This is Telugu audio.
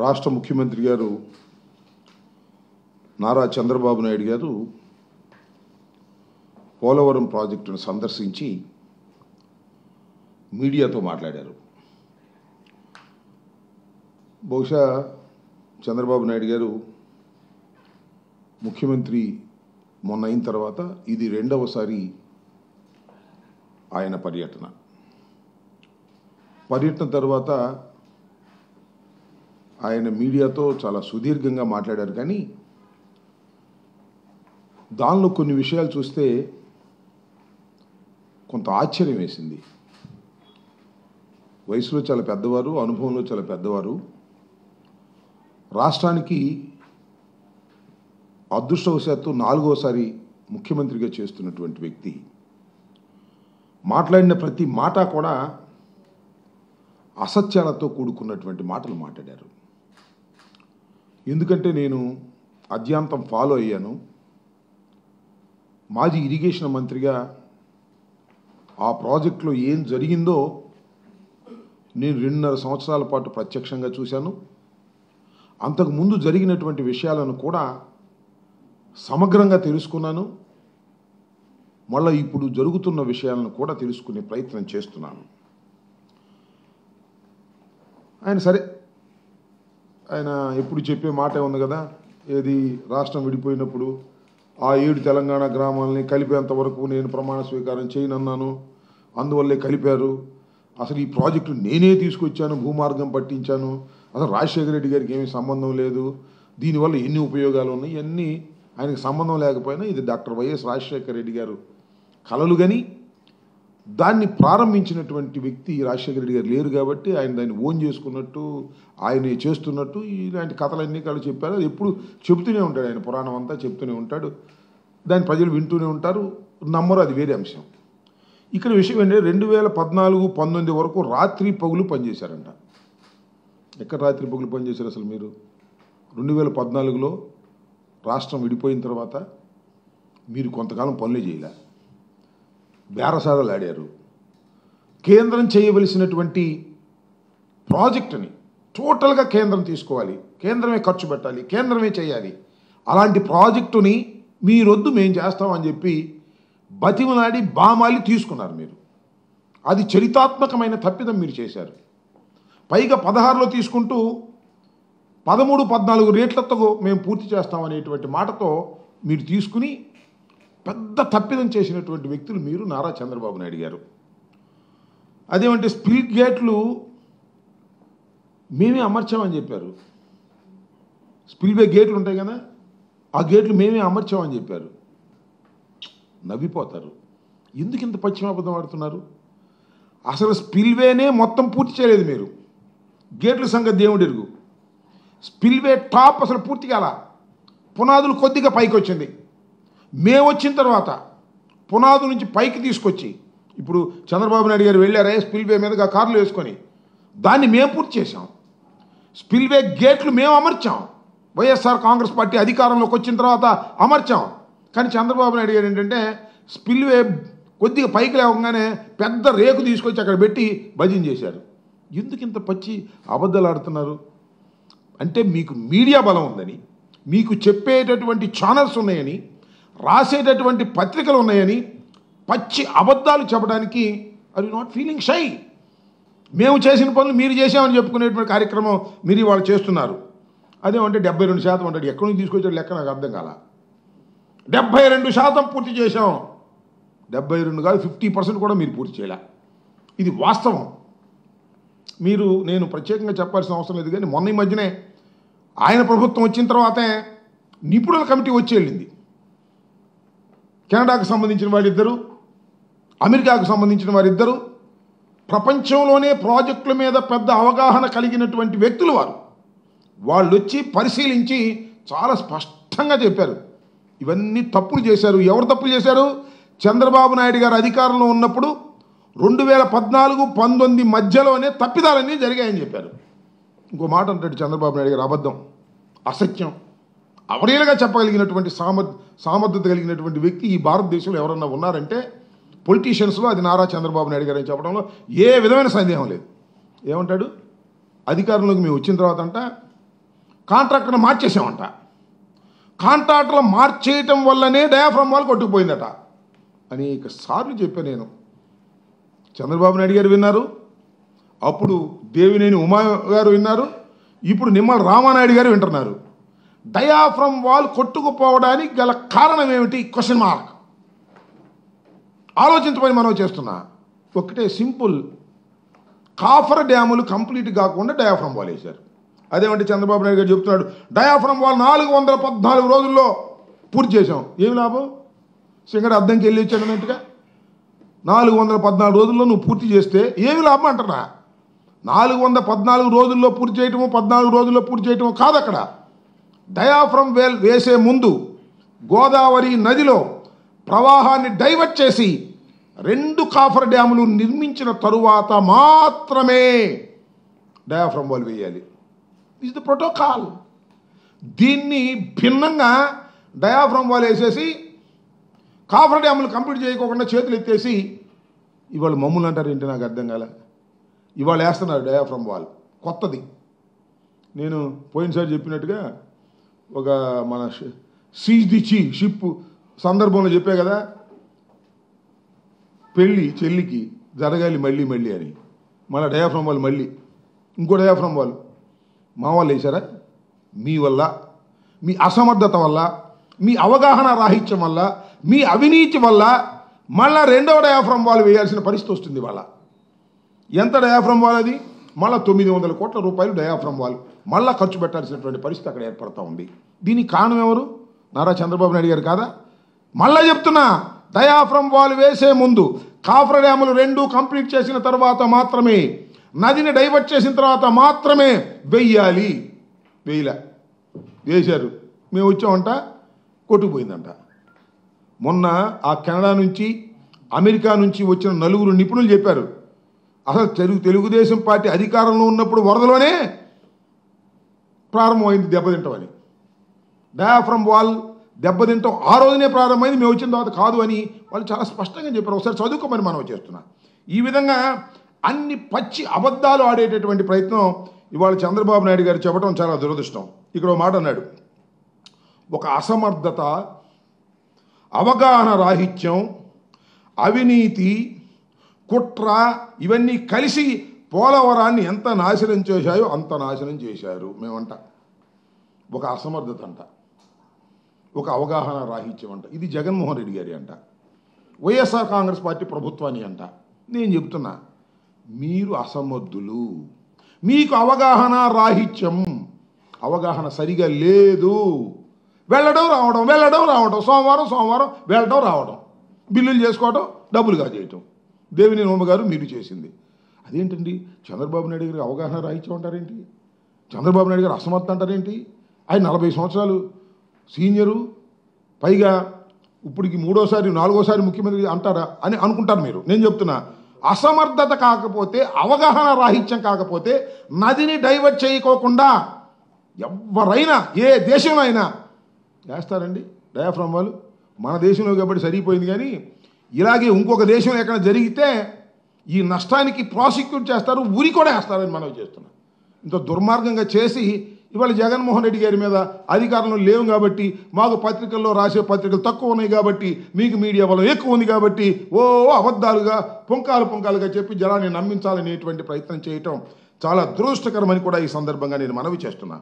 రాష్ట్ర ముఖ్యమంత్రి గారు నారా చంద్రబాబు నాయుడు గారు పోలవరం ప్రాజెక్టును సందర్శించి మీడియాతో మాట్లాడారు. బహుశా చంద్రబాబు నాయుడు గారు ముఖ్యమంత్రి మొన్న అయిన తర్వాత ఇది రెండవసారి ఆయన పర్యటన తర్వాత ఆయన మీడియాతో చాలా సుదీర్ఘంగా మాట్లాడారు. కానీ దానిలో కొన్ని విషయాలు చూస్తే కొంత ఆశ్చర్యం వేసింది. వయసులో చాలా పెద్దవారు, అనుభవంలో చాలా పెద్దవారు, రాష్ట్రానికి అదృష్టవశాత్తు 4వసారి ముఖ్యమంత్రిగా చేస్తున్నటువంటి వ్యక్తి మాట్లాడిన ప్రతి మాట కూడా అసత్యాలతో కూడుకున్నటువంటి మాటలు మాట్లాడారు. ఎందుకంటే నేను అద్యాంతం ఫాలో అయ్యాను. మాజీ ఇరిగేషన్ మంత్రిగా ఆ ప్రాజెక్టులో ఏం జరిగిందో నేను 2.5 సంవత్సరాల పాటు ప్రత్యక్షంగా చూశాను. అంతకుముందు జరిగినటువంటి విషయాలను కూడా సమగ్రంగా తెలుసుకున్నాను. మళ్ళీ ఇప్పుడు జరుగుతున్న విషయాలను కూడా తెలుసుకునే ప్రయత్నం చేస్తున్నాను. ఆయన ఎప్పుడు చెప్పే మాట ఉంది కదా, ఏది రాష్ట్రం విడిపోయినప్పుడు ఆ 7 తెలంగాణ గ్రామాలని కలిపేంత వరకు నేను ప్రమాణ స్వీకారం చేయనన్నాను, అందువల్లే కలిపారు, అసలు ఈ ప్రాజెక్టు నేనే తీసుకొచ్చాను, భూమార్గం పట్టించాను, అసలు రాజశేఖర రెడ్డి గారికి ఏమీ సంబంధం లేదు, దీనివల్ల ఎన్ని ఉపయోగాలు ఉన్నాయి, ఇవన్నీ ఆయనకు సంబంధం లేకపోయినా ఇది డాక్టర్ వైఎస్ రాజశేఖర రెడ్డి గారు కలలు. కానీ దాన్ని ప్రారంభించినటువంటి వ్యక్తి రాజశేఖర రెడ్డి గారు లేరు కాబట్టి ఆయన దాన్ని ఓన్ చేసుకున్నట్టు, ఆయనే చేస్తున్నట్టు ఇలాంటి కథలన్నీ కూడా చెప్పారు. అది ఎప్పుడు చెబుతూనే ఉంటాడు, ఆయన పురాణం అంతా చెప్తూనే ఉంటాడు, దాన్ని ప్రజలు వింటూనే ఉంటారు, నమ్మరు, అది వేరే అంశం. ఇక్కడ విషయం ఏంటంటే 2014-19 వరకు రాత్రి పగులు పనిచేశారంట. ఎక్కడ రాత్రి పగులు పనిచేశారు అసలు మీరు? 2014లో రాష్ట్రం విడిపోయిన తర్వాత మీరు కొంతకాలం పనులే చేయలే, బేరసారాలు ఆడారు. కేంద్రం చేయవలసినటువంటి ప్రాజెక్టుని టోటల్గా కేంద్రం తీసుకోవాలి, కేంద్రమే ఖర్చు పెట్టాలి, కేంద్రమే చేయాలి, అలాంటి ప్రాజెక్టుని మీరొద్దు మేము చేస్తామని చెప్పి బతిమలాడి బామాలి తీసుకున్నారు మీరు. అది చరితాత్మకమైన తప్పిదం మీరు చేశారు. పైగా 16లో తీసుకుంటూ 13-14 రేట్లతో మేము పూర్తి చేస్తామనేటువంటి మాటతో మీరు తీసుకుని పెద్ద తప్పిదం చేసినటువంటి వ్యక్తులు మీరు, నారా చంద్రబాబు నాయుడు గారు. అదేమంటే స్పిల్ గేట్లు మేమే అమర్చామని చెప్పారు. స్పిల్వే గేట్లు ఉంటాయి కదా, ఆ గేట్లు మేమే అమర్చామని చెప్పారు. నవ్విపోతారు. ఎందుకు ఇంత పశ్చిమాబద్ధం ఆడుతున్నారు? అసలు స్పిల్వేనే మొత్తం పూర్తి చేయలేదు మీరు. గేట్ల సంగతి దేవుడు ఎరుగు. స్పిల్వే టాప్ అసలు పూర్తి కాల, పునాదులు కొద్దిగా పైకి వచ్చింది. మేము వచ్చిన తర్వాత పునాదుల నుంచి పైకి తీసుకొచ్చి, ఇప్పుడు చంద్రబాబు నాయుడు గారు వెళ్ళారే స్పిల్వే మీదుగా కార్లు వేసుకొని, దాన్ని మేము పూర్తి చేశాం. స్పిల్వే గేట్లు మేము అమర్చాం. వైఎస్ఆర్ కాంగ్రెస్ పార్టీ అధికారంలోకి వచ్చిన తర్వాత అమర్చాం. కానీ చంద్రబాబు నాయుడు గారు ఏంటంటే స్పిల్వే కొద్దిగా పైకి లేవగానే పెద్ద రేకు తీసుకొచ్చి అక్కడ పెట్టి భజన చేశారు. ఎందుకు ఇంత పచ్చి అబద్ధాలు ఆడుతున్నారు? అంటే మీకు మీడియా బలం ఉందని, మీకు చెప్పేటటువంటి ఛానల్స్ ఉన్నాయని, రాసేటటువంటి పత్రికలు ఉన్నాయని పచ్చి అబద్ధాలు చెప్పడానికి are you not feeling shy? మేము చేసిన పనులు మీరు చేసామని చెప్పుకునేటువంటి కార్యక్రమం మీరు ఇవాళ చేస్తున్నారు. అదేమంటే 72% అంటాడు. ఎక్కడి నుంచి తీసుకొచ్చాడు లెక్క నాకు అర్థం కాల. 72% పూర్తి చేశాం. 72 కాదు, 50% కూడా మీరు పూర్తి చేయలే. ఇది వాస్తవం. నేను ప్రత్యేకంగా చెప్పాల్సిన అవసరం లేదు. కానీ మొన్న ఈ మధ్యనే ఆయన ప్రభుత్వం వచ్చిన తర్వాతే నిపుణుల కమిటీ వచ్చి వెళ్ళింది. కెనడాకు సంబంధించిన వారిద్దరు, అమెరికాకు సంబంధించిన వారిద్దరు, ప్రపంచంలోనే ప్రాజెక్టుల మీద పెద్ద అవగాహన కలిగినటువంటి వ్యక్తులు వాళ్ళు వచ్చి పరిశీలించి చాలా స్పష్టంగా చెప్పారు, ఇవన్నీ తప్పులు చేశారు. ఎవరు తప్పులు చేశారు? చంద్రబాబు నాయుడు గారు అధికారంలో ఉన్నప్పుడు 2014-19 మధ్యలోనే తప్పిదాలన్నీ జరిగాయని చెప్పారు. ఇంకో మాట అంటాడు చంద్రబాబు నాయుడు గారు, అబద్ధం, అసత్యం, అవలీలగా చెప్పగలిగినటువంటి సామర్థ్యత కలిగినటువంటి వ్యక్తి ఈ భారతదేశంలో ఎవరన్నా ఉన్నారంటే పొలిటీషియన్స్లో అది నారా చంద్రబాబు నాయుడు గారు అని చెప్పడంలో ఏ విధమైన సందేహం లేదు. ఏమంటాడు? అధికారంలోకి మేము వచ్చిన తర్వాత అంట కాంట్రాక్టర్ని మార్చేసామంట. కాంట్రాక్టర్లు మార్చేయటం వల్లనే డయాఫ్రమ్ వాల్ కొట్టుకుపోయిందట. అనేక సార్లు చెప్పాను నేను. చంద్రబాబు నాయుడు గారు విన్నారు, అప్పుడు దేవినేని ఉమా గారు విన్నారు, ఇప్పుడు నిమ్మల రామానాయుడు గారు వింటున్నారు. డయాఫ్రమ్ వాల్ కొట్టుకుపోవడానికి గల కారణం ఏమిటి? Question mark. ఆలోచించమని మనం చేస్తున్నా. ఒకటే సింపుల్, కాఫర్ డ్యాములు కంప్లీట్ కాకుండా డయాఫ్రమ్ వాల్ వేశారు. అదేమంటే చంద్రబాబు నాయుడు గారు చెప్తున్నాడు డయాఫ్రమ్ వాల్ 414 రోజుల్లో పూర్తి చేశాం. ఏమి లాభం? సింగడ అద్దంకి వెళ్ళి వచ్చాడు అన్నట్టుగా 414 రోజుల్లో నువ్వు పూర్తి చేస్తే ఏమి లాభం అంటున్నా. 414 రోజుల్లో పూర్తి చేయటము, 14 రోజుల్లో పూర్తి చేయటము కాదు. అక్కడ డయాఫ్రమ్ వేల్ వేసే ముందు గోదావరి నదిలో ప్రవాహాన్ని డైవర్ట్ చేసి 2 కాఫర్ డ్యాములు నిర్మించిన తరువాత మాత్రమే డయాఫ్రమ్ వాల్ వేయాలి. Is the protocol. దీన్ని భిన్నంగా డయాఫ్రమ్ వాల్ వేసేసి కాఫర్ డ్యాములు కంప్లీట్ చేయకోకుండా చేతులు ఎత్తేసి ఇవాళ మమ్మల్ని అంటారు ఏంటి? నాకు అర్థం కాలే. ఇవాళ వేస్తున్నారు డయాఫ్రమ్ వాల్ కొత్తది. నేను పోయినసారి చెప్పినట్టుగా ఒక మన సీజ్ ది షిప్ సందర్భంలో చెప్పే కదా, పెళ్ళి చెల్లికి జరగాలి మళ్ళీ మళ్ళీ అని. మళ్ళీ డయాఫ్రమ్ వాల్ మళ్ళీ ఇంకో డయాఫ్రమ్ వాల్ మా వాళ్ళు వేశారా? మీ వల్ల, మీ అసమర్థత వల్ల, మీ అవగాహన రాహిత్యం వల్ల, మీ అవినీతి వల్ల మళ్ళా 2వ డయాఫ్రమ్ వాల్ వేయాల్సిన పరిస్థితి వస్తుంది. వాళ్ళ ఎంత డయాఫ్రమ్ వాల్ అది? మళ్ళీ 900 కోట్ల రూపాయలు డయాఫ్రమ్ వాల్ మళ్ళీ ఖర్చు పెట్టాల్సినటువంటి పరిస్థితి అక్కడ ఏర్పడతా ఉంది. దీనికి కారణం ఎవరు? నారా చంద్రబాబు నాయుడు గారు కాదా? మళ్ళా చెప్తున్నా, డయాఫ్రమ్ వాల్ వేసే ముందు కాఫర్ డ్యాములు 2 కంప్లీట్ చేసిన తర్వాత మాత్రమే, నదిని డైవర్ట్ చేసిన తర్వాత మాత్రమే వెయ్యాలి. వేయలే, వేశారు. మేము వచ్చామంట, కొట్టుకుపోయిందంట. మొన్న ఆ కెనడా నుంచి, అమెరికా నుంచి వచ్చిన 4 నిపుణులు చెప్పారు, అసలు తెలుగుదేశం పార్టీ అధికారంలో ఉన్నప్పుడు వరదలోనే ప్రారంభమైంది దెబ్బతింటామని. డయాఫ్రమ్ వాల్ దెబ్బతింటాం ఆ రోజునే ప్రారంభమైంది, మేము వచ్చిన తర్వాత కాదు అని వాళ్ళు చాలా స్పష్టంగా చెప్పారు. ఒకసారి చదువుకోమని మనం చేస్తున్నాం. ఈ విధంగా అన్ని పచ్చి అబద్ధాలు ఆడేటటువంటి ప్రయత్నం ఇవాళ చంద్రబాబు నాయుడు గారు చెప్పడం చాలా దురదృష్టం. ఇక్కడ ఒక మాట అన్నాడు, ఒక అసమర్థత, అవగాహన రాహిత్యం, అవినీతి, కుట్ర ఇవన్నీ కలిసి పోలవరాన్ని ఎంత నాశనం చేశాయో అంత నాశనం చేశారు. మేమంట ఒక అసమర్థత అంట, ఒక అవగాహన రాహిత్యం అంట. ఇది జగన్మోహన్ రెడ్డి గారి అంట, వైఎస్ఆర్ కాంగ్రెస్ పార్టీ ప్రభుత్వాన్ని అంట. నేను చెప్తున్నా, మీరు అసమర్థులు, మీకు అవగాహన రాహిత్యం, అవగాహన సరిగా లేదు. వెళ్ళడం రావడం, వెళ్ళడం రావడం, సోమవారం వెళ్ళడం రావడం, బిల్లులు చేసుకోవడం, డబ్బులు కాజేయటం. దేవినేని ఉమ గారు మీరు చేసింది అదేంటండి? చంద్రబాబు నాయుడు గారికి అవగాహన రాహిత్యం అంటారేంటి? చంద్రబాబు నాయుడు గారు అసమర్థత అంటారేంటి? ఆయన 40 సంవత్సరాలు సీనియరు, పైగా ఇప్పటికి 3వ సారి 4వ సారి ముఖ్యమంత్రి అంటారా అని అనుకుంటారు మీరు. నేను చెప్తున్నా, అసమర్థత కాకపోతే, అవగాహన రాహిత్యం కాకపోతే నదిని డైవర్ట్ చేయకోకుండా ఎవరైనా ఏ దేశంలో అయినా వేస్తారండి డయాఫ్రమ్ వాల్? మన దేశంలో కాబట్టి సరిపోయింది, కానీ ఇలాగే ఇంకొక దేశంలో ఎక్కడ జరిగితే ఈ నష్టానికి ప్రాసిక్యూట్ చేస్తారు, ఉరి కూడా వేస్తారని మనం చేస్తున్నాం. ఇంత దుర్మార్గంగా చేసి ఇవాళ జగన్మోహన్ రెడ్డి గారి మీద అధికారంలో లేవు కాబట్టి, మాకు పత్రికల్లో రాసే పత్రికలు తక్కువ ఉన్నాయి కాబట్టి, మీకు మీడియా వల్ల ఎక్కువ ఉంది కాబట్టి అబద్ధాలుగా పుంకాలుగా చెప్పి జనాన్ని నమ్మించాలనేటువంటి ప్రయత్నం చేయటం చాలా దురదృష్టకరమని కూడా ఈ సందర్భంగా నేను మనవి చేస్తున్నా.